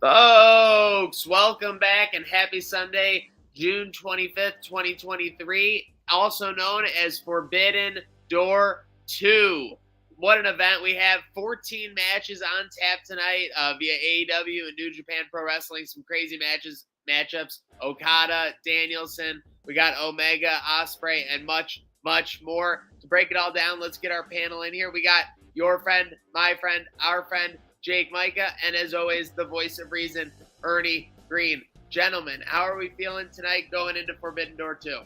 Folks, welcome back and happy Sunday, June 25th, 2023, also known as Forbidden Door 2. What an event. We have 14 matches on tap tonight via AEW and New Japan Pro Wrestling. Some crazy matchups. Okada, Danielson, we got Omega, Ospreay, and much, much more. To break it all down, let's get our panel in here. We got your friend, my friend, our friend, Jake Micah, and as always, the voice of reason, Ernie Green. Gentlemen, how are we feeling tonight going into Forbidden Door 2?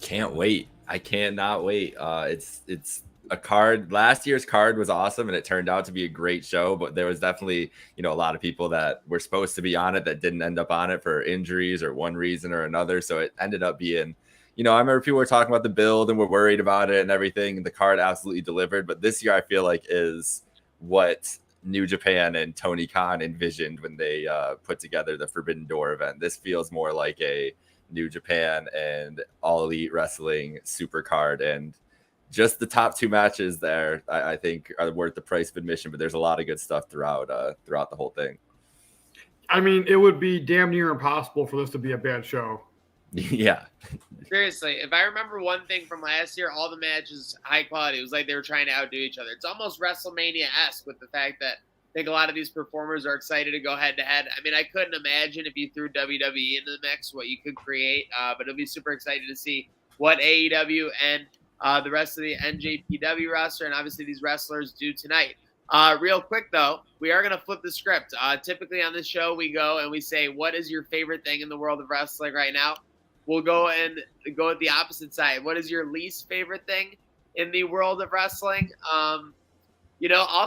Can't wait. I cannot wait. It's a card. Last year's card was awesome, and it turned out to be a great show, but there was definitely, a lot of people that were supposed to be on it that didn't end up on it for injuries or one reason or another. So it ended up being, I remember people were talking about the build and were worried about it and everything. The card absolutely delivered. But this year I feel like is what New Japan and Tony Khan envisioned when they put together the Forbidden Door event. This feels more like a New Japan and All Elite Wrestling super card, and just the top two matches there I think are worth the price of admission, but there's a lot of good stuff throughout the whole thing. I mean, it would be damn near impossible for this to be a bad show. Yeah. Seriously, if I remember one thing from last year, all the matches high quality. It was like they were trying to outdo each other. It's almost WrestleMania-esque with the fact that I think a lot of these performers are excited to go head-to-head. I mean, I couldn't imagine if you threw WWE into the mix what you could create, but it'll be super exciting to see what AEW and the rest of the NJPW roster and obviously these wrestlers do tonight. Real quick, though, we are going to flip the script. Typically on this show, we go and we say, what is your favorite thing in the world of wrestling right now? We'll go at the opposite side. What is your least favorite thing in the world of wrestling? I'll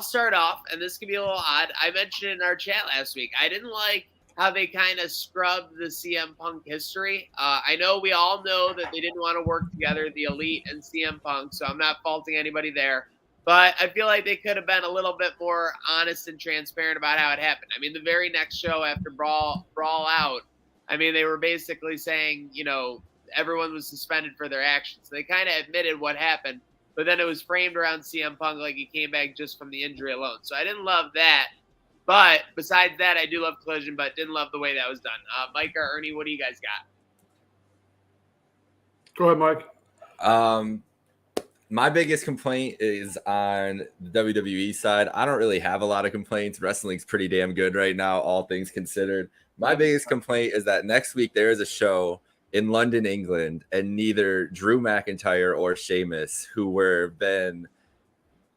start off, and this can be a little odd. I mentioned in our chat last week, I didn't like how they kind of scrubbed the CM Punk history. I know we all know that they didn't want to work together, the Elite and CM Punk, so I'm not faulting anybody there. But I feel like they could have been a little bit more honest and transparent about how it happened. I mean, the very next show after Brawl Out, I mean, they were basically saying, everyone was suspended for their actions. They kind of admitted what happened, but then it was framed around CM Punk like he came back just from the injury alone. So I didn't love that. But besides that, I do love Collision, but didn't love the way that was done. Mike or Ernie, what do you guys got? Go ahead, Mike. My biggest complaint is on the WWE side. I don't really have a lot of complaints. Wrestling's pretty damn good right now, all things considered. My biggest complaint is that next week there is a show in London, England, and neither Drew McIntyre or Sheamus, who were been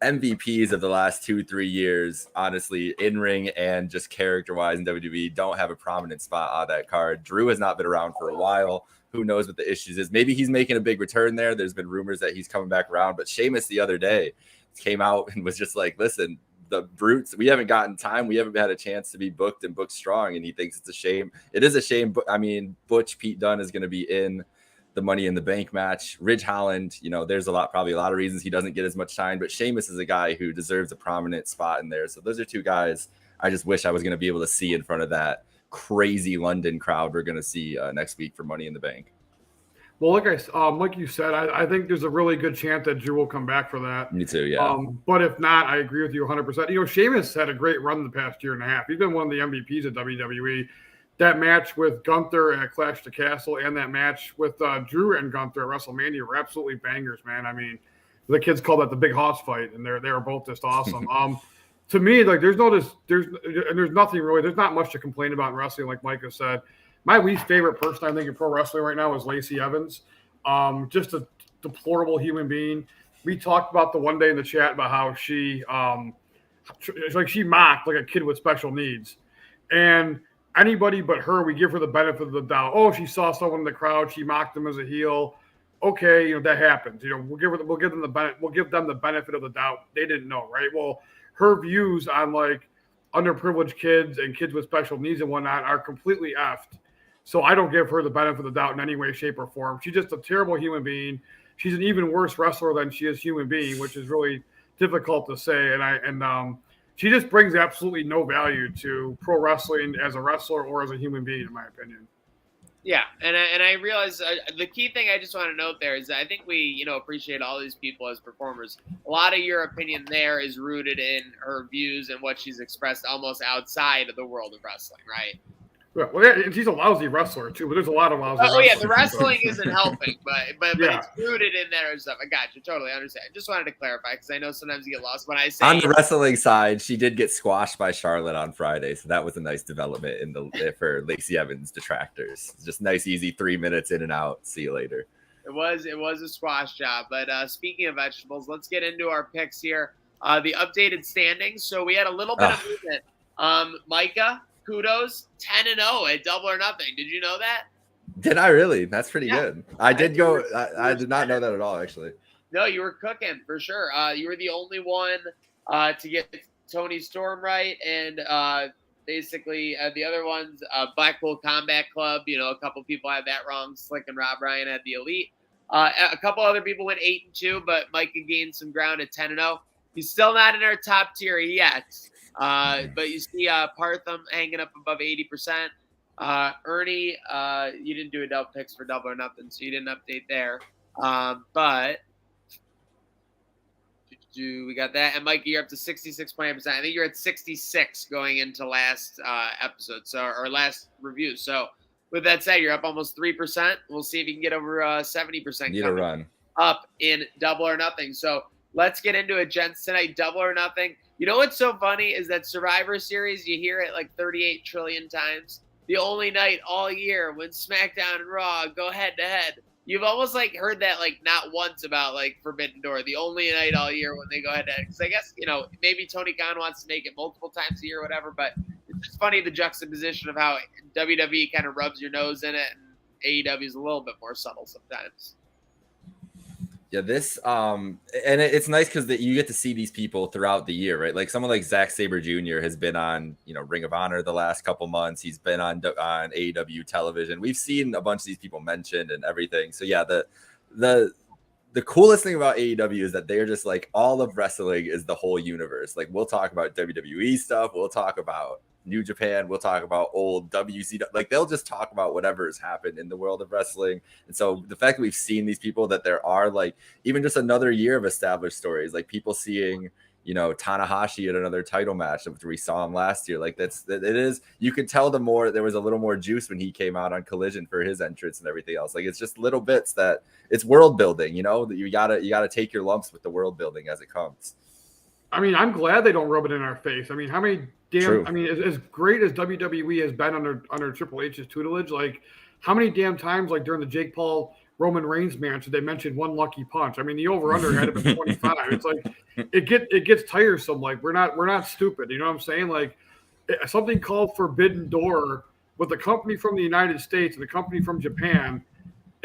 MVPs of the last 2-3 years, honestly, in ring and just character-wise in WWE, don't have a prominent spot on that card. Drew has not been around for a while. Who knows what the issues is? Maybe he's making a big return there. There's been rumors that he's coming back around, but Sheamus the other day came out and was just like, listen, the brutes, we haven't gotten time. We haven't had a chance to be booked and booked strong. And he thinks it's a shame. It is a shame. But I mean, Butch Pete Dunne is going to be in the Money in the Bank match. Ridge Holland, there's probably a lot of reasons he doesn't get as much time, but Sheamus is a guy who deserves a prominent spot in there. So those are two guys I just wish I was going to be able to see in front of that crazy London crowd we're going to see next week for Money in the Bank. Well, like you said, I think there's a really good chance that Drew will come back for that. Me too, yeah. But if not, I agree with you 100%. Sheamus had a great run the past year and a half. He's been one of the MVPs of WWE. That match with Gunther at Clash of the Castle and that match with Drew and Gunther at WrestleMania were absolutely bangers, man. I mean, the kids call that the Big Hoss fight, and they were both just awesome. To me, like there's nothing really. There's not much to complain about in wrestling, like Micah said. My least favorite person, I think, in pro wrestling right now is Lacey Evans. Just a deplorable human being. We talked about the one day in the chat about how she mocked like a kid with special needs. And anybody but her, we give her the benefit of the doubt. Oh, she saw someone in the crowd. She mocked them as a heel. Okay, that happens. We'll give them the benefit of the doubt. They didn't know, right? Well, her views on like underprivileged kids and kids with special needs and whatnot are completely effed. So I don't give her the benefit of the doubt in any way, shape, or form. She's just a terrible human being. She's an even worse wrestler than she is human being, which is really difficult to say. And she just brings absolutely no value to pro wrestling as a wrestler or as a human being, in my opinion. Yeah, and I realize the key thing I just want to note there is that I think we appreciate all these people as performers. A lot of your opinion there is rooted in her views and what she's expressed almost outside of the world of wrestling, right? Yeah, well, yeah, and she's a lousy wrestler too, but there's a lot of lousy. Oh yeah, wrestlers, the wrestling isn't helping, but Yeah. it's rooted in there and stuff. I got you, totally understand. Just wanted to clarify because I know sometimes you get lost when I say. On the wrestling side, she did get squashed by Charlotte on Friday, so that was a nice development for Lacey Evans detractors. Just nice, easy 3 minutes in and out. See you later. It was a squash job. But speaking of vegetables, let's get into our picks here. The updated standings. So we had a little bit of movement. Micah, kudos, 10-0 at Double or Nothing. Did you know that? Did I really? That's pretty good. I did go. I did not know that at all, actually. No, you were cooking for sure. You were the only one to get Tony Storm right, and basically the other ones, Blackpool Combat Club. A couple people had that wrong. Slick and Rob Ryan had the Elite. A couple other people went 8-2, but Micah gained some ground at 10-0. He's still not in our top tier yet. But you see Partham hanging up above 80%. Ernie, you didn't do a double picks for Double or Nothing, so you didn't update there. But we got that. And Mike, you're up to 66.8%. I think you're at 66 going into last episode, or last review. So with that said, you're up almost 3%. We'll see if you can get over 70%. Need a run up in Double or Nothing. So let's get into it, gents. Tonight, Double or Nothing. You know what's so funny is that Survivor Series, you hear it like 38 trillion times. The only night all year when SmackDown and Raw go head to head. You've almost like heard that like not once about like Forbidden Door, the only night all year when they go head to head. Because I guess, maybe Tony Khan wants to make it multiple times a year or whatever, but it's just funny the juxtaposition of how WWE kind of rubs your nose in it and AEW is a little bit more subtle sometimes. Yeah, this and it's nice because you get to see these people throughout the year, right? Like someone like Zack Sabre Jr. has been on, Ring of Honor the last couple months. He's been on AEW television. We've seen a bunch of these people mentioned and everything. So yeah, the coolest thing about AEW is that they're just like all of wrestling is the whole universe. Like we'll talk about WWE stuff, we'll talk about New Japan, we'll talk about old WCW, like they'll just talk about whatever has happened in the world of wrestling. And so the fact that we've seen these people, that there are like even just another year of established stories, like people seeing Tanahashi at another title match after we saw him last year, like it is, you could tell there was a little more juice when he came out on Collision for his entrance and everything else. Like it's just little bits that it's world building, that you gotta take your lumps with the world building as it comes. I mean, I'm glad they don't rub it in our face. I mean, how many damn, I mean, as great as WWE has been under Triple H's tutelage, like how many damn times, like during the Jake Paul Roman Reigns match, did they mention one lucky punch? I mean, the over under had to be 25. It's like it gets tiresome. Like we're not stupid. You know what I'm saying? Like something called Forbidden Door with a company from the United States and a company from Japan.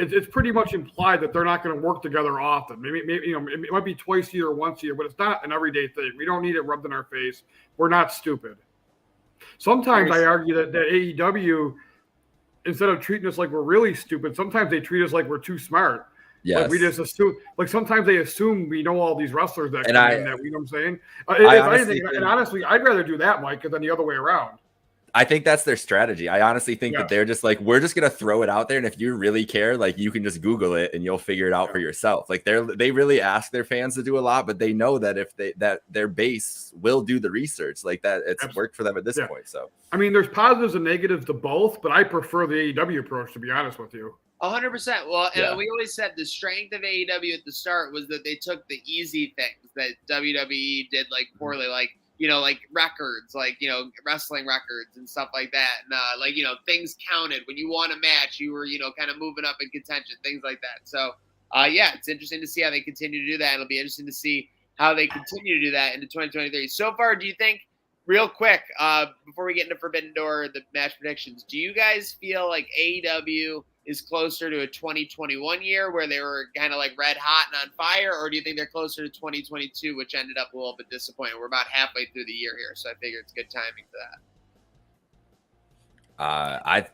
It's pretty much implied that they're not going to work together often. Maybe it might be twice a year or once a year, but it's not an everyday thing. We don't need it rubbed in our face. We're not stupid. Sometimes I argue that AEW, instead of treating us like we're really stupid, sometimes they treat us like we're too smart. Yes. Like we just assume, like sometimes they assume we know all these wrestlers that come in, that, you know what I'm saying? And honestly, I'd rather do that, Mike, than the other way around. I think that's their strategy. I honestly think that they're just like, we're just going to throw it out there. And if you really care, like you can just Google it and you'll figure it out for yourself. Like they really ask their fans to do a lot, but they know that that their base will do the research, like that it's worked for them at this point. So, I mean, there's positives and negatives to both, but I prefer the AEW approach, to be honest with you. 100%. Well, and we always said the strength of AEW at the start was that they took the easy things that WWE did like poorly, like, like records, like, wrestling records and stuff like that. And like, things counted when you won a match, you were, kind of moving up in contention, things like that. So, it's interesting to see how they continue to do that. It'll be interesting to see how they continue to do that into 2023. So far, do you think, real quick, before we get into Forbidden Door, the match predictions, do you guys feel like AEW is closer to a 2021 year where they were kind of like red hot and on fire, or do you think they're closer to 2022, which ended up a little bit disappointing? We're about halfway through the year here, so I figure it's good timing for that.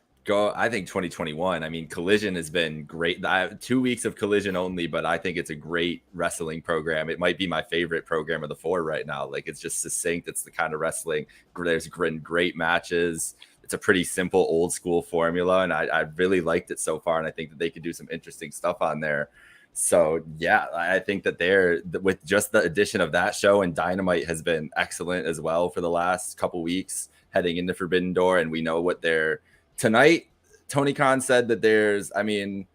I think 2021. I mean, Collision has been great. 2 weeks of Collision only, but I think it's a great wrestling program. It might be my favorite program of the four right now. Like it's just succinct. It's the kind of wrestling. There's great matches. it's a pretty simple old school formula, and I really liked it so far, and I think that they could do some interesting stuff on there. So yeah, I think that they're with just the addition of that show, and Dynamite has been excellent as well for the last couple weeks heading into Forbidden Door, and we know what they're tonight. Tony Khan said that there's going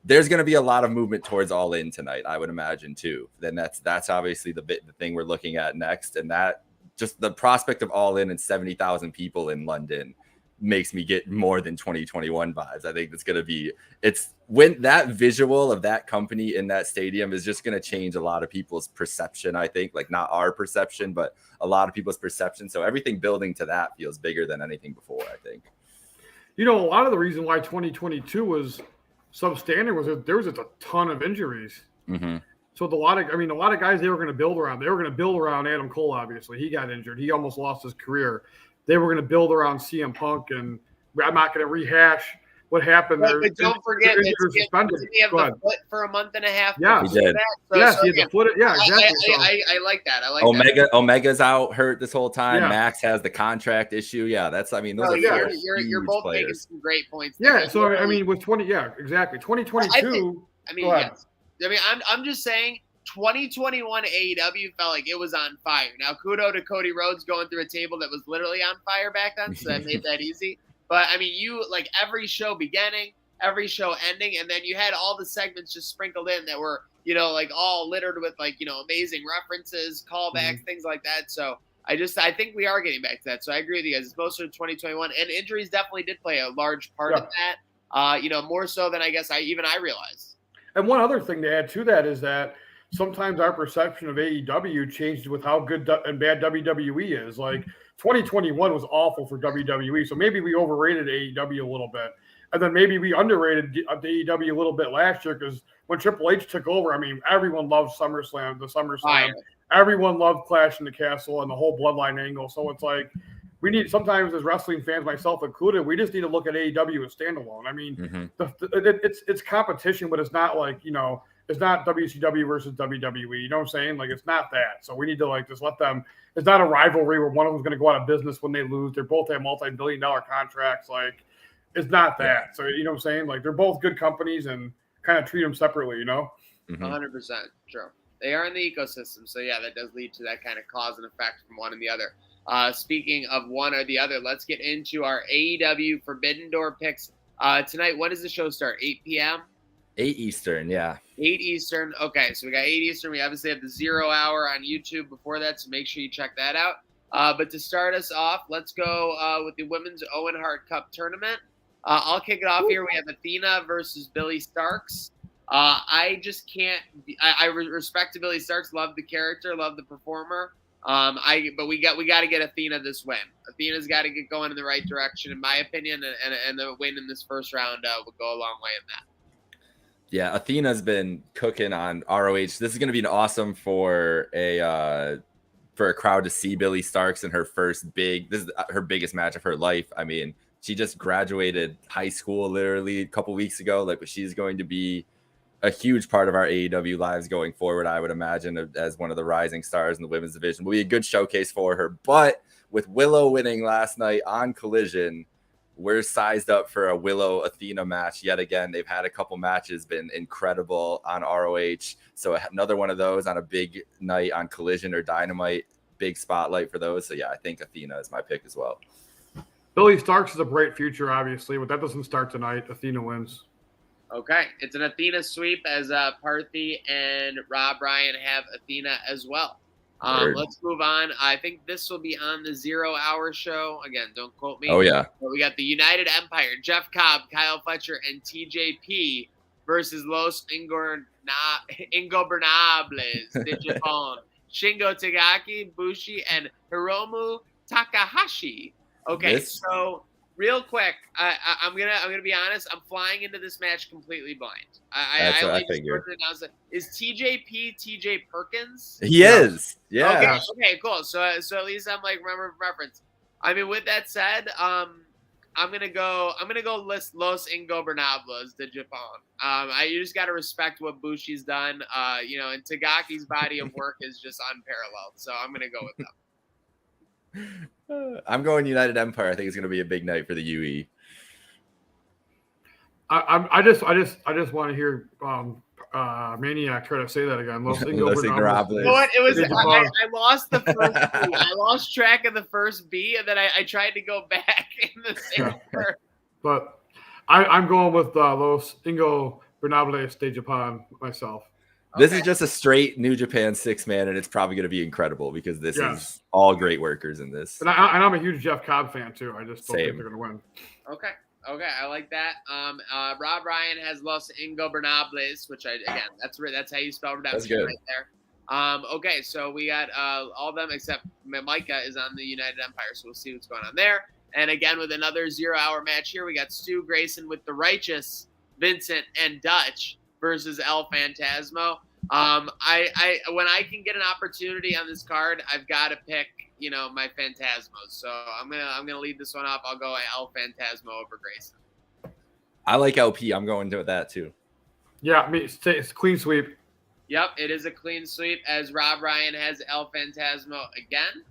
to be a lot of movement towards All In tonight, I would imagine too. Then that's obviously the thing we're looking at next, and that just the prospect of All In and 70,000 people in London makes me get more than 2021 vibes. I think it's when that visual of that company in that stadium is just going to change a lot of people's perception. I think, like, not our perception, but a lot of people's perception. So everything building to that feels bigger than anything before, I think. A lot of the reason why 2022 was substandard was that there was just a ton of injuries. Mm-hmm. So a lot of guys they were going to build around. They were going to build around Adam Cole. Obviously, he got injured. He almost lost his career. They were going to build around CM Punk, and I'm not going to rehash what happened there. But don't forget that he had the foot for a month and a half. Yeah, he did. He had the foot. Yeah, exactly. I like that. Omega's out hurt this whole time. Yeah. Max has the contract issue. Yeah, those are you're both players. making some great points. Yeah, so with 2022. Yes. I'm just saying. 2021 AEW felt like it was on fire. Now, kudos to Cody Rhodes going through a table that was literally on fire back then, so that made that easy. But, you, like, every show beginning, every show ending, and then you had all the segments just sprinkled in that were, like, all littered with, like, amazing references, callbacks, things like that. So, I think we are getting back to that. So, I agree with you guys. It's mostly 2021, and injuries definitely did play a large part of that, more so than I guess I realized. And one other thing to add to that is that sometimes our perception of AEW changed with how good and bad WWE is. Like 2021 was awful for WWE, so maybe we overrated AEW a little bit, and then maybe we underrated the AEW a little bit last year because when Triple H took over, everyone loved SummerSlam. Everyone loved Clash in the Castle and the whole Bloodline angle. So it's like we need sometimes as wrestling fans, myself included, we just need to look at AEW as standalone. It's competition, but it's not like it's not WCW versus WWE. You know what I'm saying? Like, it's not that. So we need to, just let them – it's not a rivalry where one of them's going to go out of business when they lose. They both have multi-billion-dollar contracts. Like, it's not that. So, you know what I'm saying? Like, they're both good companies and kind of treat them separately, 100%. True. They are in the ecosystem. So, yeah, that does lead to that kind of cause and effect from one and the other. Speaking of one or the other, let's get into our AEW Forbidden Door picks. Tonight, when does the show start? 8 p.m.? 8 Eastern, yeah. 8 Eastern. Okay, so we got 8 Eastern. We obviously have the 0 hour on YouTube before that, so make sure you check that out. But to start us off, let's go with the Women's Owen Hart Cup Tournament. I'll kick it off here. We have Athena versus Billy Starks. I just can't – I respect to Billy Starks. Love the character. Love the performer. But we got to get Athena this win. Athena's got to get going in the right direction, in my opinion, and the win in this first round will go a long way in that. Yeah, Athena's been cooking on ROH. This is going to be awesome for a crowd to see Billy Starks in her this is her biggest match of her life. She just graduated high school literally a couple weeks ago. But she's going to be a huge part of our AEW lives going forward, I would imagine, as one of the rising stars in the women's division. Will be a good showcase for her. But with Willow winning last night on Collision, we're sized up for a Willow-Athena match yet again. They've had a couple matches, been incredible on ROH. So another one of those on a big night on Collision or Dynamite, big spotlight for those. So, yeah, I think Athena is my pick as well. Billy Starks is a bright future, obviously, but that doesn't start tonight. Athena wins. Okay. It's an Athena sweep as Parthy and Rob Ryan have Athena as well. Let's move on. I think this will be on the 0 hour show. Again, don't quote me. Oh, yeah. But we got the United Empire, Jeff Cobb, Kyle Fletcher, and TJP versus Los Ingobernables de Japón, Shingo Takagi, Bushi, and Hiromu Takahashi. Okay, so real quick, I'm gonna be honest. I'm flying into this match completely blind. I figured. Is TJP TJ Perkins? He is. Yeah. Okay, cool. So at least I'm like remember reference. With that said, I'm gonna go Los Ingobernables de Japón. You just gotta respect what Bushi's done. And Tagaki's body of work is just unparalleled. So I'm gonna go with them. I'm going United Empire. I think it's going to be a big night for the UE. I just want to hear Maniac try to say that again. Los Ingobernables. You know what? It was I lost the first B. I lost track of the first B, and then I tried to go back in the same word. But I'm going with Los Ingobernables de Japan myself. This is just a straight New Japan 6-man, and it's probably going to be incredible because this is all great workers in this. And I'm a huge Jeff Cobb fan too. I just don't think they're going to win. Okay, I like that. Rob Ryan has Los Ingobernables, which that's how you spell redemption right there. Okay, so we got all of them except Micah is on the United Empire, so we'll see what's going on there. And again, with another 0-hour match here, we got Stu Grayson with the Righteous, Vincent, and Dutch versus El Phantasmo. I when I can get an opportunity on this card, I've got to pick, my Phantasmos. So I'm gonna lead this one off. I'll go El Phantasmo over Grayson. I like LP. I'm going to that too. Yeah, it's a clean sweep. Yep, it is a clean sweep as Rob Ryan has El Phantasmo again,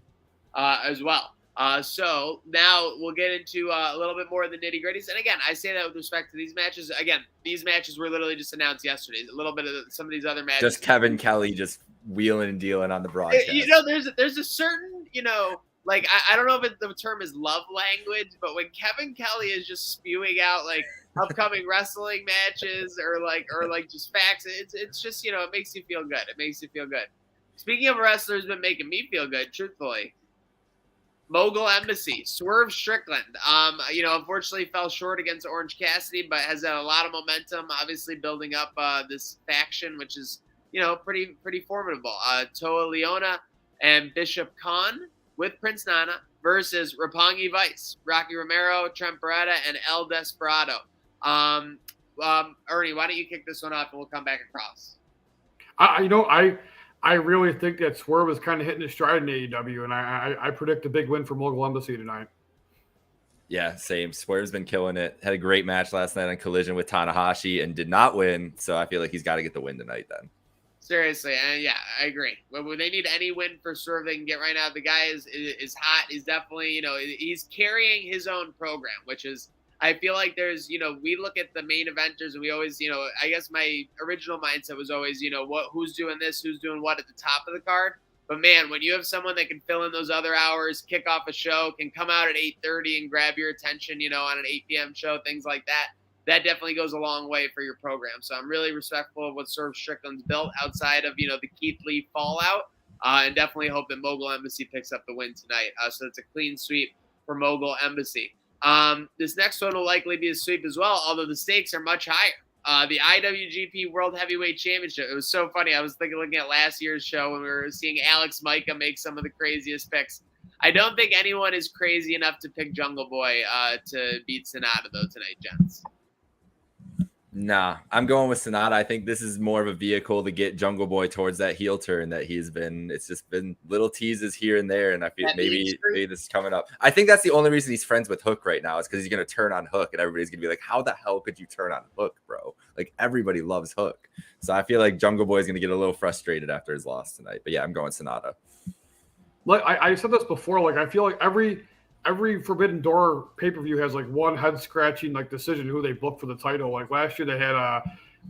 as well. So now we'll get into a little bit more of the nitty gritties. And again, I say that with respect to these matches. Again, these matches were literally just announced yesterday. A little bit of some of these other matches. Just Kevin Kelly just wheeling and dealing on the broadcast. There's a certain, like, I don't know if the term is love language, but when Kevin Kelly is just spewing out like upcoming wrestling matches or just facts, it's just, it makes you feel good. It makes you feel good. Speaking of wrestlers been making me feel good, truthfully. Mogul Embassy, Swerve Strickland, unfortunately fell short against Orange Cassidy, but has had a lot of momentum, obviously building up this faction, which is, pretty formidable. Toa Leona and Bishop Khan with Prince Nana versus Roppongi Vice, Rocky Romero, Trent Beretta, and El Desperado. Ernie, why don't you kick this one off and we'll come back across? I really think that Swerve is kind of hitting his stride in AEW, and I predict a big win for Mogul Embassy tonight. Yeah, same. Swerve's been killing it. Had a great match last night on Collision with Tanahashi and did not win, so I feel like he's got to get the win tonight then. Seriously, and yeah, I agree. When they need any win for Swerve, they can get right now. The guy is hot. He's definitely, he's carrying his own program, which is, I feel like there's, we look at the main eventers and we always, I guess my original mindset was always, who's doing this, who's doing what at the top of the card. But man, when you have someone that can fill in those other hours, kick off a show, can come out at 8:30 and grab your attention, on an 8 p.m. show, things like that, that definitely goes a long way for your program. So I'm really respectful of what Swerve Strickland's built outside of, the Keith Lee fallout, and definitely hope that Mogul Embassy picks up the win tonight. So it's a clean sweep for Mogul Embassy. This next one will likely be a sweep as well, although the stakes are much higher. The IWGP World Heavyweight Championship. It was so funny. I was looking at last year's show when we were seeing Alex Micah make some of the craziest picks. I don't think anyone is crazy enough to pick Jungle Boy to beat Sonata, though, tonight, gents. Nah, I'm going with Sonata. I think this is more of a vehicle to get Jungle Boy towards that heel turn that he's been. It's just been little teases here and there, and I feel maybe this is coming up. I think that's the only reason he's friends with Hook right now is because he's going to turn on Hook, and everybody's going to be like, how the hell could you turn on Hook, bro? Like, everybody loves Hook. So I feel like Jungle Boy is going to get a little frustrated after his loss tonight. But yeah, I'm going Sonata. Like I said this before, like I feel like every Forbidden Door pay-per-view has like one head-scratching like decision who they book for the title. Like last year they had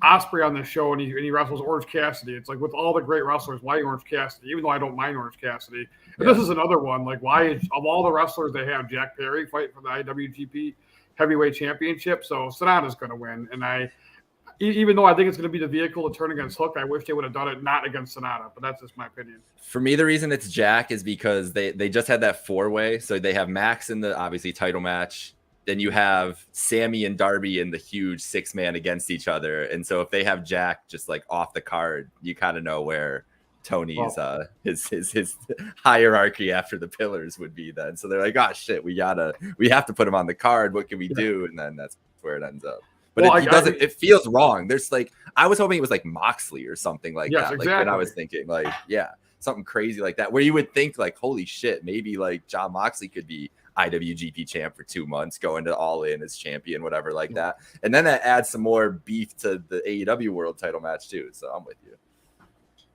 Ospreay on the show and he wrestles Orange Cassidy. It's like with all the great wrestlers, why Orange Cassidy? Even though I don't mind Orange Cassidy. And this is another one. Like why of all the wrestlers they have Jack Perry fighting for the IWGP Heavyweight Championship. So Sonata's going to win. And even though I think it's going to be the vehicle to turn against Hook, I wish they would have done it not against Sonata, but that's just my opinion. For me, the reason it's Jack is because they just had that 4-way. So they have Max in the obviously title match. Then you have Sammy and Darby in the huge 6-man against each other. And so if they have Jack just like off the card, you kind of know where Tony's his hierarchy after the pillars would be then. So they're like, oh shit, we have to put him on the card. What can we do? And then that's where it ends up. But it feels wrong. There's like, I was hoping it was like Moxley or something like that. Exactly. Like when I was thinking like, something crazy like that, where you would think like, holy shit, maybe like John Moxley could be IWGP champ for 2 months, going to All In as champion, whatever like that. And then that adds some more beef to the AEW world title match too. So I'm with you.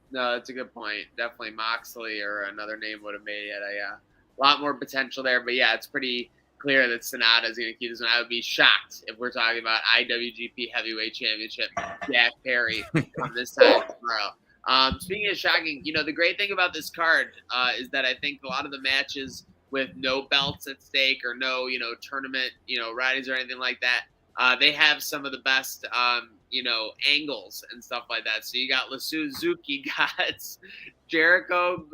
No, that's a good point. Definitely Moxley or another name would have made it a lot more potential there. But yeah, it's pretty clear that Sonata is going to keep this one. I would be shocked if we're talking about IWGP Heavyweight Championship Jack Perry come this time tomorrow. Speaking of shocking, the great thing about this card is that I think a lot of the matches with no belts at stake or no, tournament, ridings or anything like that, they have some of the best, angles and stuff like that. So you got Suzuki, got Jericho.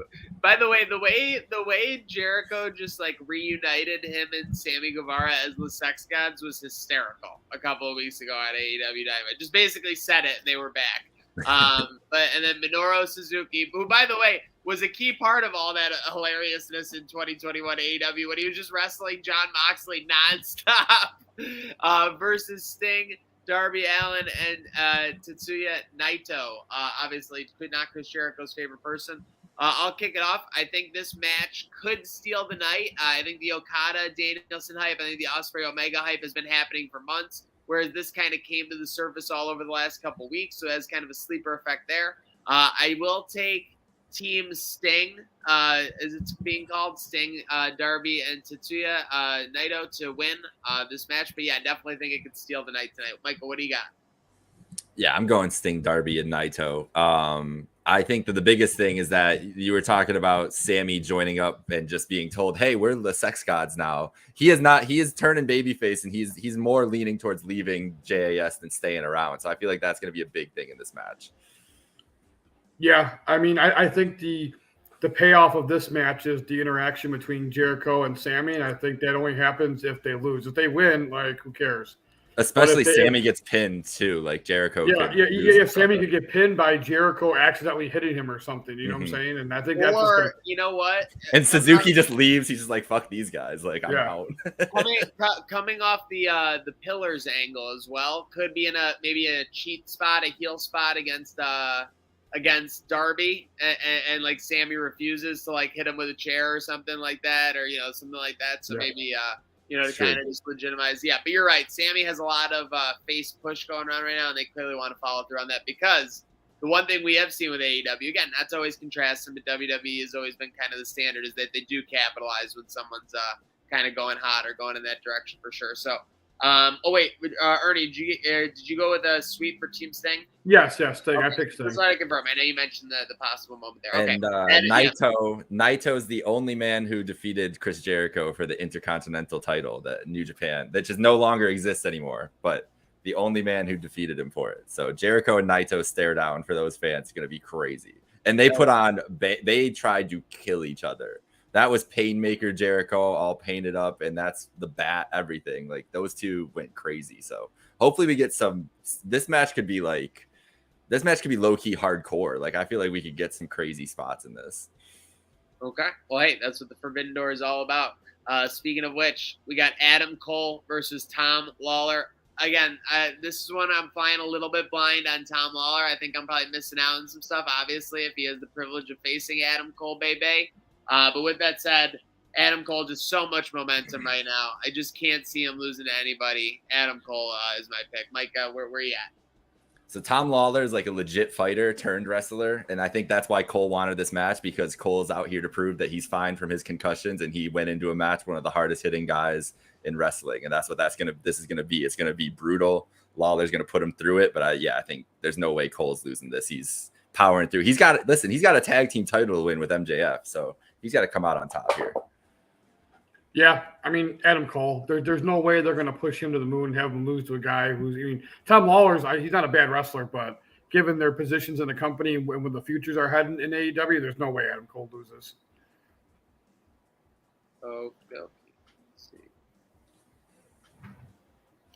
By the way, the way Jericho just like reunited him and Sammy Guevara as the Sex Gods was hysterical a couple of weeks ago at AEW Dynamite. Just basically said it and they were back. And then Minoru Suzuki, who by the way was a key part of all that hilariousness in 2021 AEW when he was just wrestling Jon Moxley nonstop versus Sting, Darby Allin, and Tetsuya Naito. Obviously, not Chris Jericho's favorite person. I'll kick it off. I think this match could steal the night. I think the Okada Danielson hype, I think the Ospreay Omega hype has been happening for months, whereas this kind of came to the surface all over the last couple weeks, so it has kind of a sleeper effect there. I will take Team Sting, as it's being called, Sting, Darby, and Tetsuya Naito to win this match. But yeah, definitely think it could steal the night tonight. Michael, what do you got? Yeah, I'm going Sting, Darby, and Naito. I think that the biggest thing is that you were talking about Sammy joining up and just being told, hey, we're the Sex Gods now. He is turning babyface, and he's more leaning towards leaving JAS than staying around. So I feel like that's going to be a big thing in this match. Yeah, I mean, I think the payoff of this match is the interaction between Jericho and Sammy, and I think that only happens if they lose. If they win, like, who cares? Especially Sammy gets pinned too, like Jericho. Yeah. Sammy could get pinned by Jericho accidentally hitting him or something. You know what I'm saying? And I think that's you know what? And Suzuki just leaves. He's just like, "Fuck these guys!" Like I'm out. coming off the pillars angle as well, could be in maybe a cheat spot, a heel spot against Darby, and like Sammy refuses to like hit him with a chair or something like that, or something like that. So maybe to kind of just legitimize. Yeah, but you're right. Sammy has a lot of face push going on right now, and they clearly want to follow through on that because the one thing we have seen with AEW, again, not to always contrast them, but WWE has always been kind of the standard, is that they do capitalize when someone's kind of going hot or going in that direction for sure. So, Ernie, did you go with a sweep for Team Sting? Yes, Sting. Okay. I picked Sting. Just wanted to confirm. I know you mentioned the possible moment there. Okay. And Naito is the only man who defeated Chris Jericho for the Intercontinental title, that New Japan, that just no longer exists anymore, but the only man who defeated him for it. So Jericho and Naito stare down for those fans. It's going to be crazy. And they they tried to kill each other. That was Painmaker Jericho all painted up, and that's the bat, everything. Like those two went crazy. So hopefully we get some. This match could be low-key hardcore. Like I feel like we could get some crazy spots in this. Okay. Well, hey, that's what the Forbidden Door is all about. Speaking of which, we got Adam Cole versus Tom Lawler. Again, this is one I'm flying a little bit blind on Tom Lawler. I think I'm probably missing out on some stuff, obviously, if he has the privilege of facing Adam Cole, baby. But with that said, Adam Cole just so much momentum right now. I just can't see him losing to anybody. Adam Cole is my pick. Mike, where are you at? So Tom Lawler is like a legit fighter turned wrestler, and I think that's why Cole wanted this match, because Cole's out here to prove that he's fine from his concussions, and he went into a match one of the hardest hitting guys in wrestling, and that's what this is gonna be. It's gonna be brutal. Lawler's gonna put him through it, but I think there's no way Cole's losing this. He's powering through. He's got a tag team title to win with MJF, so he's got to come out on top here. Yeah, I mean, Adam Cole, there's no way they're going to push him to the moon and have him lose to a guy who's, Tom Lawler's, he's not a bad wrestler, but given their positions in the company and when the futures are heading in AEW, there's no way Adam Cole loses. Okay.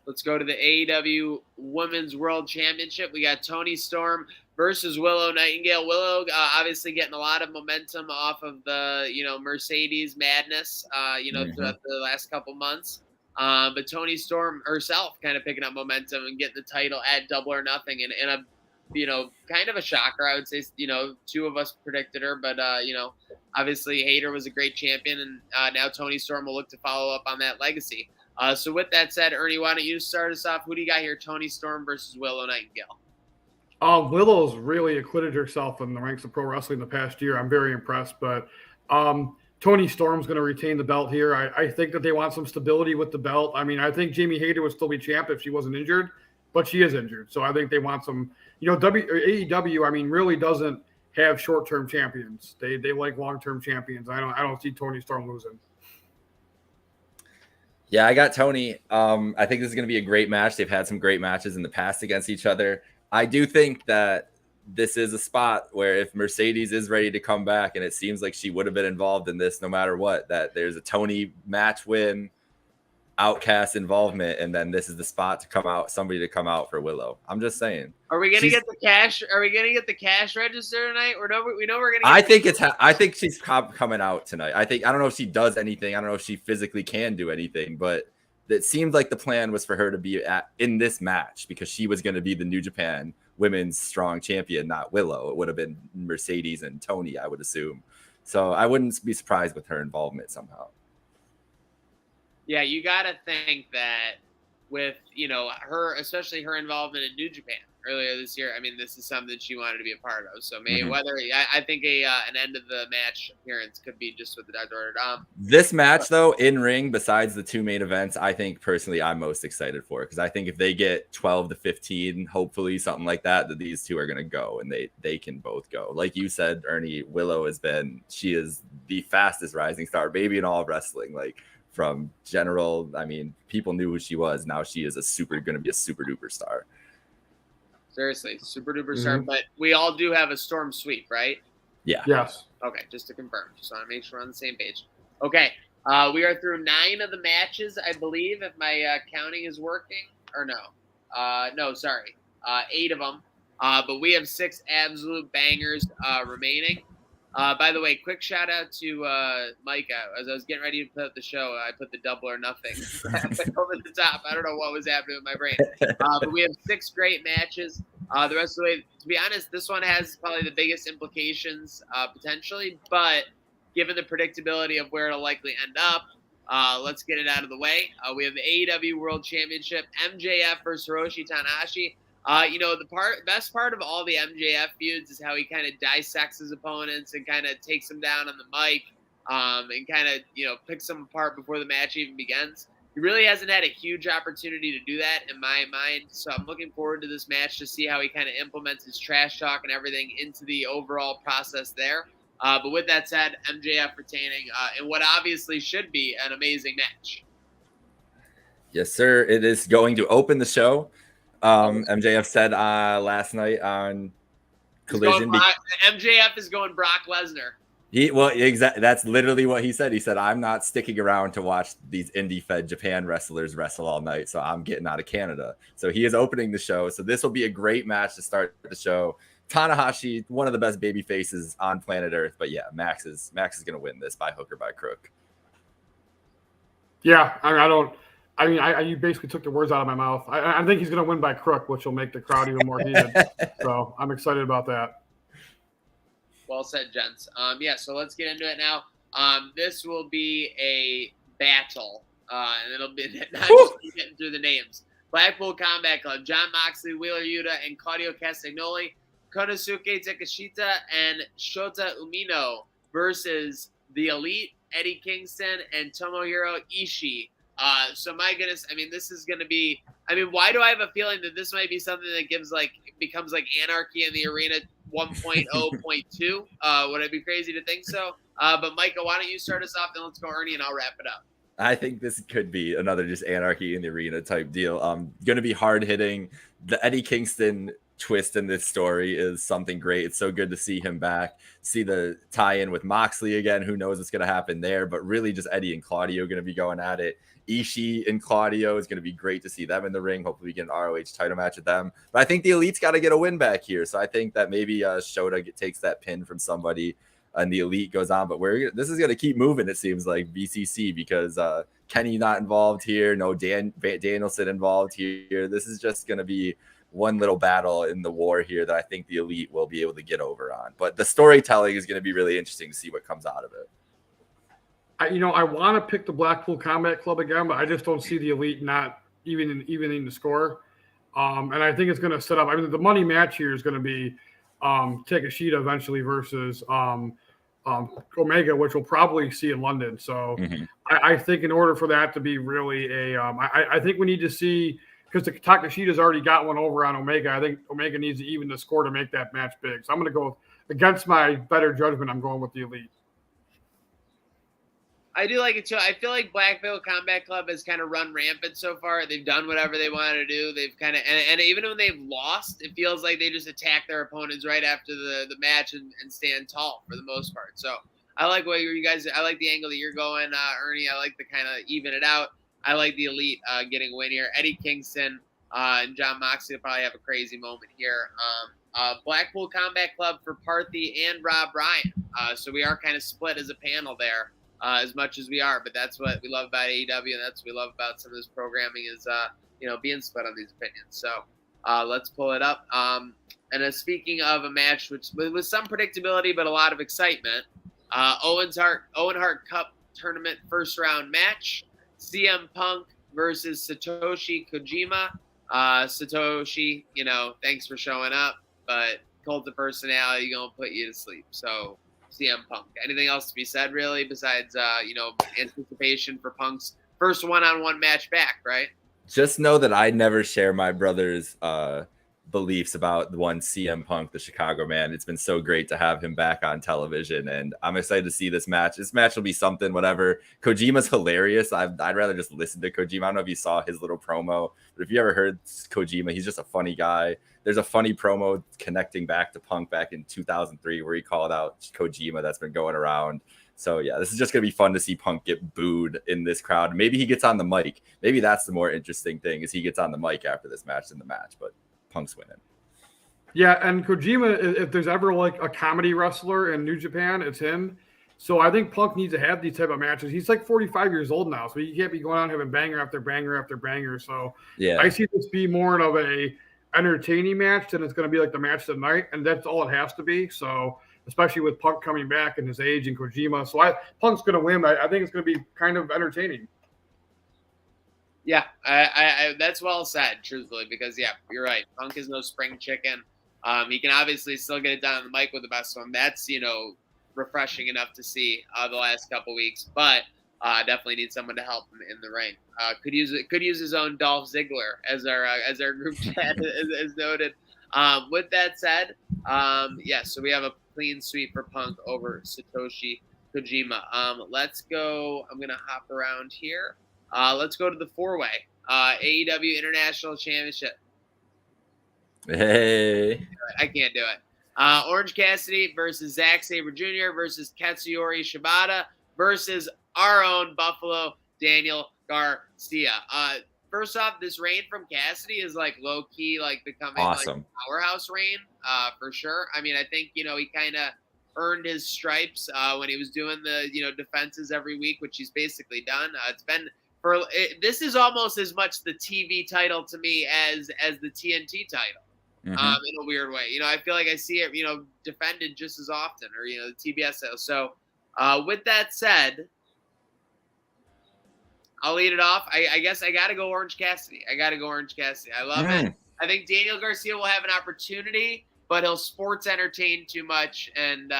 Let's go to the AEW Women's World Championship. We got Toni Storm versus Willow Nightingale. Willow obviously getting a lot of momentum off of the, Mercedes madness, throughout the last couple months. But Toni Storm herself kind of picking up momentum and getting the title at Double or Nothing. And a, kind of a shocker, I would say, two of us predicted her. But, obviously Hayter was a great champion. And now Toni Storm will look to follow up on that legacy. So with that said, Ernie, why don't you start us off? Who do you got here? Toni Storm versus Willow Nightingale. Willow's really acquitted herself in the ranks of pro wrestling the past year. I'm very impressed, but Tony Storm's going to retain the belt here. I think that they want some stability with the belt. I mean, I think Jamie Hayter would still be champ if she wasn't injured, but she is injured. So I think they want some, AEW, I mean, really doesn't have short-term champions. They like long-term champions. I don't see Tony Storm losing. Yeah, I got Tony. I think this is going to be a great match. They've had some great matches in the past against each other. I do think that this is a spot where if Mercedes is ready to come back, and it seems like she would have been involved in this no matter what, that there's a Tony match win, Outcast involvement, and then this is the spot to come out, somebody to come out for Willow. I'm just saying. Are we gonna get the cash? Are we gonna get the cash register tonight? We know we're gonna. I think she's coming out tonight. I don't know if she does anything. I don't know if she physically can do anything, but it seemed like the plan was for her to be in this match because she was going to be the New Japan Women's Strong Champion, not Willow. It would have been Mercedes and Tony, I would assume. So I wouldn't be surprised with her involvement somehow. Yeah, you got to think that with, her, especially her involvement in New Japan earlier this year, I mean, this is something she wanted to be a part of. So maybe I think an end of the match appearance could be just with the Dr. Dom. This match, though, in ring, besides the two main events, I think personally I'm most excited for, because I think if they get 12 to 15, hopefully something like that these two are going to go, and they can both go. Like you said, Ernie, Willow she is the fastest rising star, maybe in all of wrestling. Like, from general, I mean, people knew who she was. Now she is going to be a super duper star. Seriously, super duper star. But we all do have a Storm sweep, right? Yeah. Yes. Okay, just to confirm. Just want to make sure we're on the same page. Okay, we are through 9 of the matches, I believe, if my counting is working. Or no. No, sorry. 8 of them. But we have 6 absolute bangers remaining. By the way, quick shout out to Micah. As I was getting ready to put up the show, I put the double or nothing over the top. I don't know what was happening with my brain. But we have 6 great matches. The rest of the way, to be honest, this one has probably the biggest implications potentially. But given the predictability of where it'll likely end up, let's get it out of the way. We have the AEW World Championship, MJF versus Hiroshi Tanahashi. The best part of all the MJF feuds is how he kind of dissects his opponents and kind of takes them down on the mic and kind of, picks them apart before the match even begins. He really hasn't had a huge opportunity to do that in my mind. So I'm looking forward to this match to see how he kind of implements his trash talk and everything into the overall process there. But with that said, MJF retaining in what obviously should be an amazing match. Yes, sir. It is going to open the show. MJF said last night on Collision. MJF is going Brock Lesnar. Exactly. That's literally what he said. He said, "I'm not sticking around to watch these indie-fed Japan wrestlers wrestle all night, so I'm getting out of Canada." So he is opening the show. So this will be a great match to start the show. Tanahashi, one of the best baby faces on planet Earth, but yeah, Max is going to win this by hook or by crook. Yeah, you basically took the words out of my mouth. I think he's going to win by crook, which will make the crowd even more heated. So I'm excited about that. Well said, gents. So let's get into it now. This will be a battle, and it'll be not just getting through the names. Blackpool Combat Club, Jon Moxley, Wheeler Yuta, and Claudio Castagnoli, Konosuke Takeshita, and Shota Umino versus the Elite, Eddie Kingston, and Tomohiro Ishii. So my goodness, this is going to be, why do I have a feeling that this might be something that becomes like Anarchy in the Arena 1.0.2? Would I be crazy to think so? But Micah, why don't you start us off, then let's go Ernie and I'll wrap it up. I think this could be another just Anarchy in the Arena type deal. Going to be hard hitting. The Eddie Kingston twist in this story is something great. It's so good to see him back, see the tie-in with Moxley again. Who knows what's going to happen there, but really just Eddie and Claudio going to be going at it. Ishii and Claudio is going to be great to see them in the ring. Hopefully we get an ROH title match with them. But I think the Elite's got to get a win back here. So I think that maybe Shota takes that pin from somebody and the Elite goes on. But this is going to keep moving, it seems like, BCC, because Kenny not involved here. No Danielson involved here. This is just going to be one little battle in the war here that I think the Elite will be able to get over on. But the storytelling is going to be really interesting to see what comes out of it. I want to pick the Blackpool Combat Club again, but I just don't see the Elite not even in the score. And I think it's going to set up. The money match here is going to be Takeshita eventually versus Omega, which we'll probably see in London. So I think in order for that to be really I think we need to see, because Takashida's already got one over on Omega. I think Omega needs to even the score to make that match big. So I'm going to go against my better judgment. I'm going with the Elite. I do like it too. I feel like Blackville Combat Club has kind of run rampant so far. They've done whatever they wanted to do. They've kind of, and even when they've lost, it feels like they just attack their opponents right after the match and stand tall for the most part. So I like what you guys, I like the angle that you're going, Ernie. I like the kind of even it out. I like the Elite getting a win here. Eddie Kingston and John Moxley will probably have a crazy moment here. Blackpool Combat Club for Parthy and Rob Ryan. So we are kind of split as a panel there. As much as we are, but that's what we love about AEW, and that's what we love about some of this programming is, being split on these opinions. So let's pull it up. And speaking of a match which with some predictability but a lot of excitement, Owen Hart Cup Tournament first round match, CM Punk versus Satoshi Kojima. Satoshi, thanks for showing up, but cult of personality gonna put you to sleep. So CM Punk. Anything else to be said, really, besides, anticipation for Punk's first one-on-one match back, right? Just know that I never share my brother's beliefs about the one CM Punk, the Chicago man. It's been so great to have him back on television, and I'm excited to see this match. This match will be something, whatever. Kojima's hilarious. I'd rather just listen to Kojima. I don't know if you saw his little promo, but if you ever heard Kojima, he's just a funny guy. There's a funny promo connecting back to Punk back in 2003 where he called out Kojima that's been going around. So, yeah, this is just going to be fun to see Punk get booed in this crowd. Maybe he gets on the mic. Maybe that's the more interesting thing is he gets on the mic after this match than the match, but Punk's winning. Yeah, and Kojima, if there's ever like a comedy wrestler in New Japan, it's him. So I think Punk needs to have these type of matches. He's like 45 years old now, so he can't be going on having banger after banger after banger. So yeah, I see this be more of a entertaining match than it's going to be like the match tonight, and that's all it has to be. So especially with Punk coming back and his age and Kojima, so Punk's going to win. I think it's going to be kind of entertaining. Yeah, I that's well said, truthfully, because yeah, you're right. Punk is no spring chicken. He can obviously still get it done on the mic with the best one. That's refreshing enough to see the last couple weeks, but definitely need someone to help him in the ring. Could use his own Dolph Ziggler as our group chat is noted. With that said, so we have a clean sweep for Punk over Satoshi Kojima. Let's go. I'm gonna hop around here. Let's go to the four-way AEW International Championship. Hey, I can't do it. Orange Cassidy versus Zack Sabre Jr. versus Katsuyori Shibata versus our own Buffalo Daniel Garcia. First off, this reign from Cassidy is like low key, like becoming awesome, like powerhouse reign, for sure. I mean, I think he kind of earned his stripes when he was doing the defenses every week, which he's basically done. It's been this is almost as much the TV title to me as the TNT title. In a weird way. I feel like I see it, defended just as often, or, the TBS title. So with that said, I'll lead it off. I guess I got to go Orange Cassidy. I love it. I think Daniel Garcia will have an opportunity, but he'll sports entertain too much and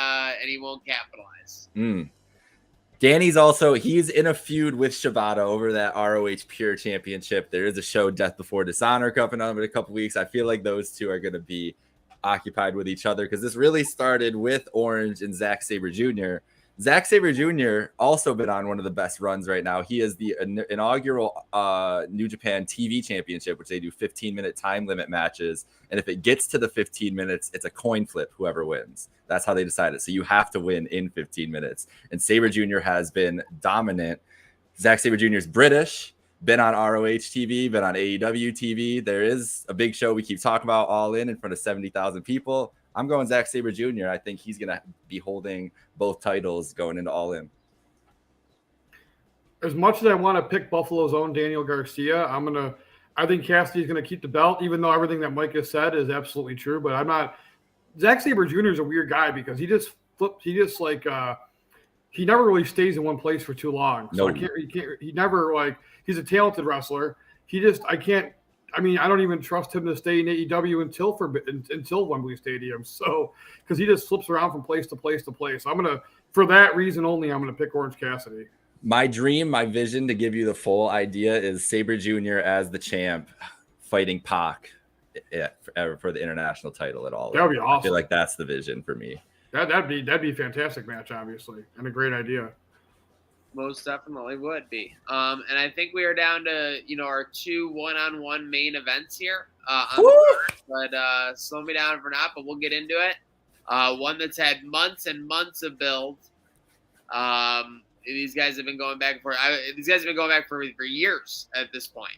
he won't capitalize. Danny's he's in a feud with Shibata over that ROH Pure Championship. There is a show, Death Before Dishonor, coming up in a couple weeks. I feel like those two are going to be occupied with each other because this really started with Orange and Zack Sabre Jr. Zack Sabre Jr. also been on one of the best runs right now. He is the inaugural New Japan TV Championship, which they do 15-minute time limit matches. And if it gets to the 15 minutes, it's a coin flip, whoever wins. That's how they decide it. So you have to win in 15 minutes. And Sabre Jr. has been dominant. Zack Sabre Jr. is British, been on ROH TV, been on AEW TV. There is a big show we keep talking about, All In front of 70,000 people. I'm going Zack Sabre Jr. I think he's going to be holding both titles going into All In. As much as I want to pick Buffalo's own Daniel Garcia, I think Cassidy's going to keep the belt, even though everything that Mike has said is absolutely true. But I'm not. Zack Sabre Jr. is a weird guy because he just flips. He just he never really stays in one place for too long. So he never he's a talented wrestler. I can't I mean, I don't even trust him to stay in AEW until Wembley Stadium. So, because he just flips around from place to place to place. So for that reason only, I'm gonna pick Orange Cassidy. My dream, my vision, to give you the full idea, is Sabre Jr. as the champ fighting Pac for the international title at all. That would be awesome. I feel like that's the vision for me. That'd be a fantastic match, obviously, and a great idea. Most definitely would be. And I think we are down to, our 2 one-on-one main events here. But slow me down for now, but we'll get into it. One that's had months and months of build. These guys have been going back and forth. These guys have been going back for years at this point.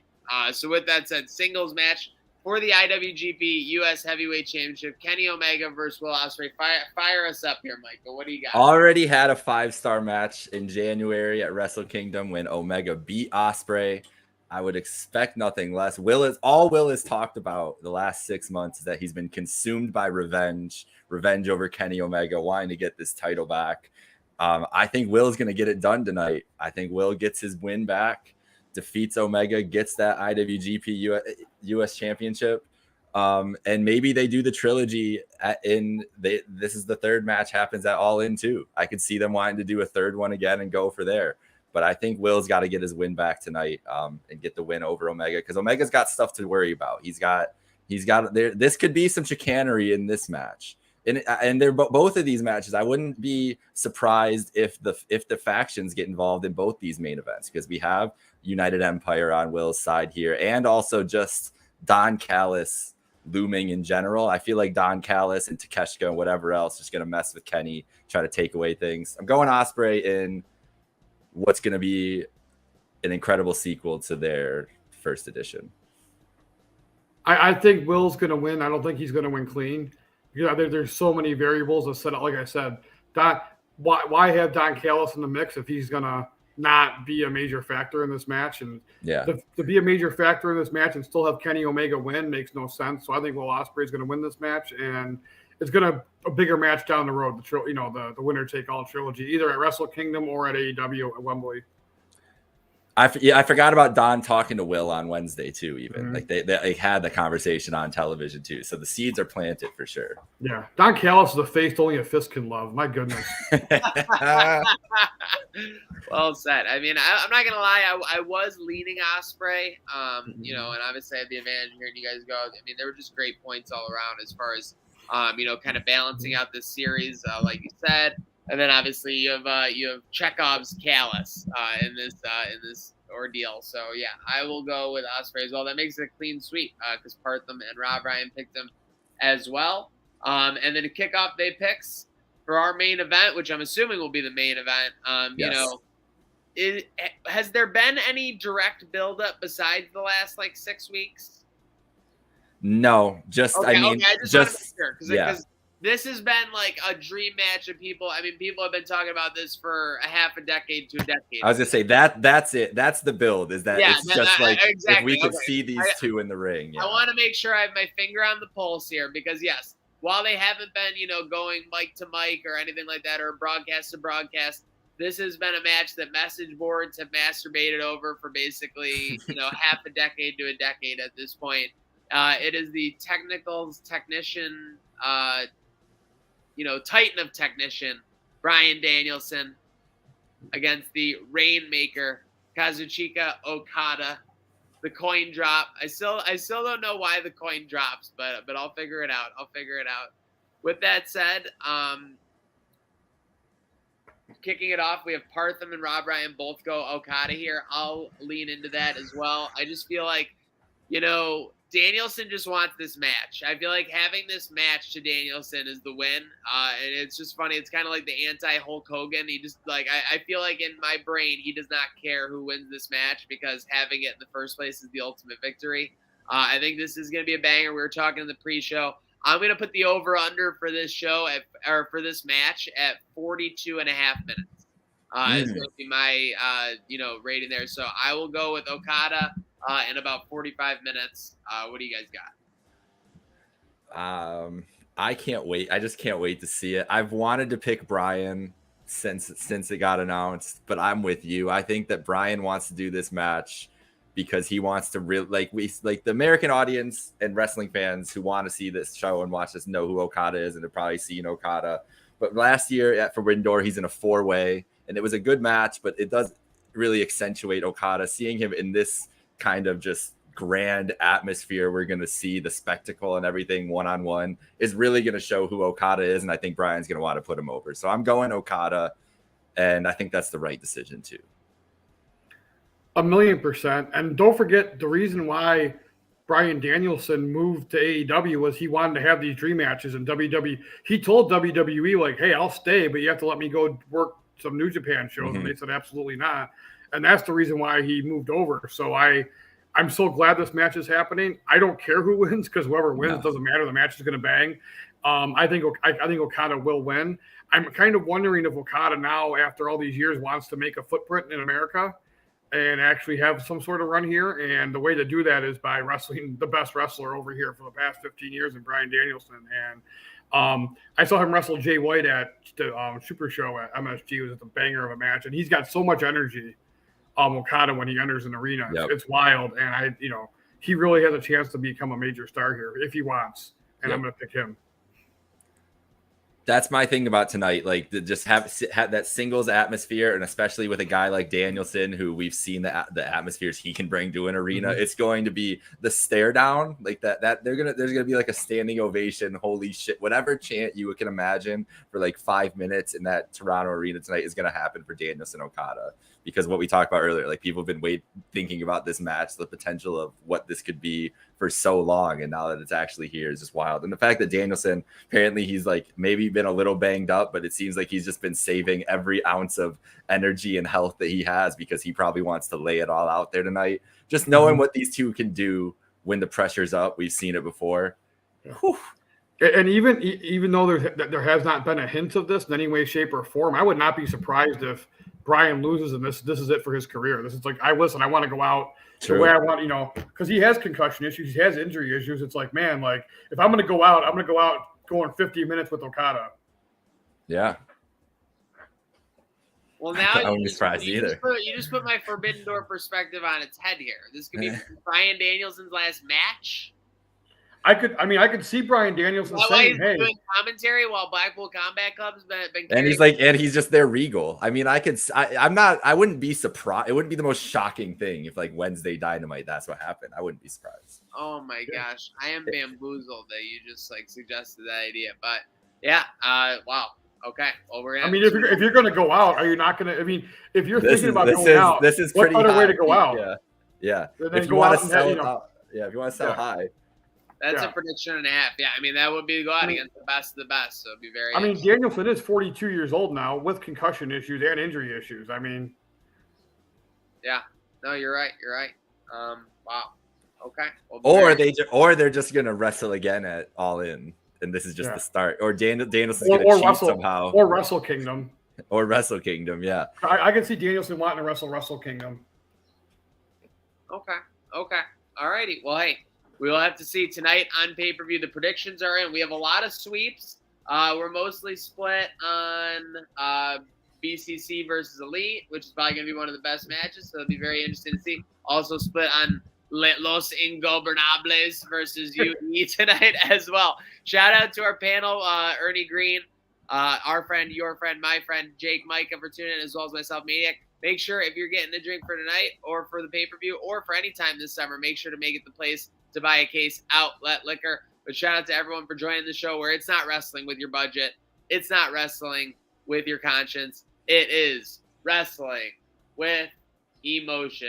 So with that said, singles match for the IWGP US Heavyweight Championship, Kenny Omega versus Will Ospreay. Fire us up here, Michael. What do you got? Already had a 5-star match in January at Wrestle Kingdom when Omega beat Ospreay. I would expect nothing less. Will has talked about the last 6 months is that he's been consumed by revenge over Kenny Omega, wanting to get this title back. I think Will is going to get it done tonight. I think Will gets his win back, defeats Omega, gets that IWGP US Championship, and maybe they do the trilogy this is the third match, happens at All In too. I could see them wanting to do a third one again and go for there. But I think Will's got to get his win back tonight and get the win over Omega, because Omega's got stuff to worry about. He's got there. This could be some chicanery in this match. And they're both of these matches. I wouldn't be surprised if the factions get involved in both these main events, because we have United Empire on Will's side here, and also just Don Callis looming in general. I feel like Don Callis and Takeshita and whatever else is going to mess with Kenny, try to take away things. I'm going Ospreay in what's going to be an incredible sequel to their first edition. I think Will's going to win. I don't think he's going to win clean. There's so many variables to set up. Like I said, why have Don Callis in the mix if he's going to not be a major factor in this match? And to be a major factor in this match and still have Kenny Omega win makes no sense. So I think Will Ospreay is going to win this match, and it's going to a bigger match down the road. The winner take all trilogy, either at Wrestle Kingdom or at AEW at Wembley. I forgot about Don talking to Will on Wednesday too. Even like they had the conversation on television too. So the seeds are planted for sure. Yeah, Don Callis is a face only a fist can love. My goodness. Well said. I mean, I'm not gonna lie. I was leaning Ospreay. And obviously I had the advantage here, and you guys go. I mean, there were just great points all around as far as kind of balancing out this series, like you said. And then obviously you have Chekhov's Callis in this ordeal. So yeah, I will go with Ospreay as well. That makes it a clean sweep because Partham and Rob Ryan picked him as well. And then to kick off their picks for our main event, which I'm assuming will be the main event. Yes. Has there been any direct buildup besides the last 6 weeks? No, just okay, I just because this has been a dream match of people. I mean, people have been talking about this for a half a decade to a decade. I was gonna say that's it. That's the build. Is that it's just exactly. If we could see these two in the ring. Yeah. I want to make sure I have my finger on the pulse here, because yes, while they haven't been going mic to mic or anything like that, or broadcast to broadcast, this has been a match that message boards have masturbated over for basically half a decade to a decade at this point. It is the technician. Titan of technician, Bryan Danielson, against the Rainmaker, Kazuchika Okada. The coin drop. I still don't know why the coin drops, but I'll figure it out. With that said, kicking it off, we have Partham and Rob Ryan both go Okada here. I'll lean into that as well. I just feel like, Danielson just wants this match. I feel like having this match to Danielson is the win. And it's just funny. It's kind of like the anti-Hulk Hogan. He just I feel like in my brain, he does not care who wins this match, because having it in the first place is the ultimate victory. I think this is going to be a banger. We were talking in the pre-show. I'm going to put the over-under for this show for this match at 42 and a half minutes. It's going to be my, rating there. So I will go with Okada in about 45 minutes. What do you guys got? I can't wait. I just can't wait to see it. I've wanted to pick Bryan since it got announced, but I'm with you. I think that Bryan wants to do this match because he wants to like the American audience and wrestling fans who want to see this show and watch this know who Okada is and they're probably seeing Okada. But last year at Forbidden Door, he's in a 4-way, and it was a good match, but it does really accentuate Okada. Seeing him in this kind of just grand atmosphere, we're going to see the spectacle and everything one-on-one is really going to show who Okada is, and I think Brian's going to want to put him over. So I'm going Okada, and I think that's the right decision too. 1,000,000%. And don't forget, the reason why Bryan Danielson moved to AEW was he wanted to have these dream matches in WWE. He told WWE, like, hey, I'll stay, but you have to let me go work some New Japan shows. And they said, absolutely not. And that's the reason why he moved over. So I'm so glad this match is happening. I don't care who wins, because whoever wins, it doesn't matter. The match is going to bang. I think Okada will win. I'm kind of wondering if Okada now, after all these years, wants to make a footprint in America and actually have some sort of run here. And the way to do that is by wrestling the best wrestler over here for the past 15 years in Bryan Danielson. And I saw him wrestle Jay White at the Super Show at MSG. It was just a banger of a match. And he's got so much energy, Okada, when he enters an arena. It's wild. And he really has a chance to become a major star here if he wants. And I'm going to pick him. That's my thing about tonight. Like, just have that singles atmosphere, and especially with a guy like Danielson, who we've seen the atmospheres he can bring to an arena. It's going to be the stare down, like that. There's gonna be like a standing ovation. Holy shit! Whatever chant you can imagine for like 5 minutes in that Toronto arena tonight is gonna happen for Danielson Okada, because what we talked about earlier, like people have been thinking about this match, the potential of what this could be for so long, and now that it's actually here is just wild. And the fact that Danielson, apparently he's like maybe been a little banged up, but it seems like he's just been saving every ounce of energy and health that he has, because he probably wants to lay it all out there tonight. Just knowing what these two can do when the pressure's up, we've seen it before. And even though there has not been a hint of this in any way, shape, or form, I would not be surprised if Bryan loses and this is it for his career. This is like, I want to go out the way I want, because he has concussion issues, he has injury issues. It's like, man, like if I'm going to go out, I'm going to go out going 50 minutes with Okada. Yeah. Well, now I wouldn't be surprised either. You just put my Forbidden Door perspective on its head here. This could be Bryan Danielson's last match. I could see Bryan Danielson saying, "Hey," doing commentary while Blackpool Combat Club's been and he's like, and he's just there regal. I mean, I wouldn't be surprised. It wouldn't be the most shocking thing if like Wednesday Dynamite, that's what happened. I wouldn't be surprised. Oh my gosh, I am bamboozled that you just like suggested that idea. But yeah, wow. Okay, well we're. I mean, if you're going to go out, are you not going to? I mean, if you're thinking about going out, this is what pretty other way to go out? Yeah. If you want to sell, if you want to sell high. That's a prediction and a half. Yeah, I mean, that would be to go out against the best of the best. So it'd be very. I mean, Danielson is 42 years old now with concussion issues and injury issues. I mean. Yeah. No, you're right. You're right. Wow. Okay. Well, they're just gonna wrestle again at All In, and this is just the start. Or Danielson's gonna cheat somehow. Or Wrestle Kingdom. Or Wrestle Kingdom. Yeah. I can see Danielson wanting to Wrestle Kingdom. Okay. All righty. Well, hey. We will have to see tonight on pay-per-view. The predictions are in. We have a lot of sweeps. We're mostly split on BCC versus Elite, which is probably going to be one of the best matches. So it'll be very interesting to see. Also split on Los Ingobernables versus UE tonight as well. Shout out to our panel, Ernie Green, our friend, your friend, my friend, Jake Micah for tuning in, as well as myself, Maniac. Make sure if you're getting a drink for tonight or for the pay-per-view or for any time this summer, make sure to make it the place to buy a case, Outlet Liquor. But shout out to everyone for joining the show, where it's not wrestling with your budget. It's not wrestling with your conscience. It is wrestling with emotion.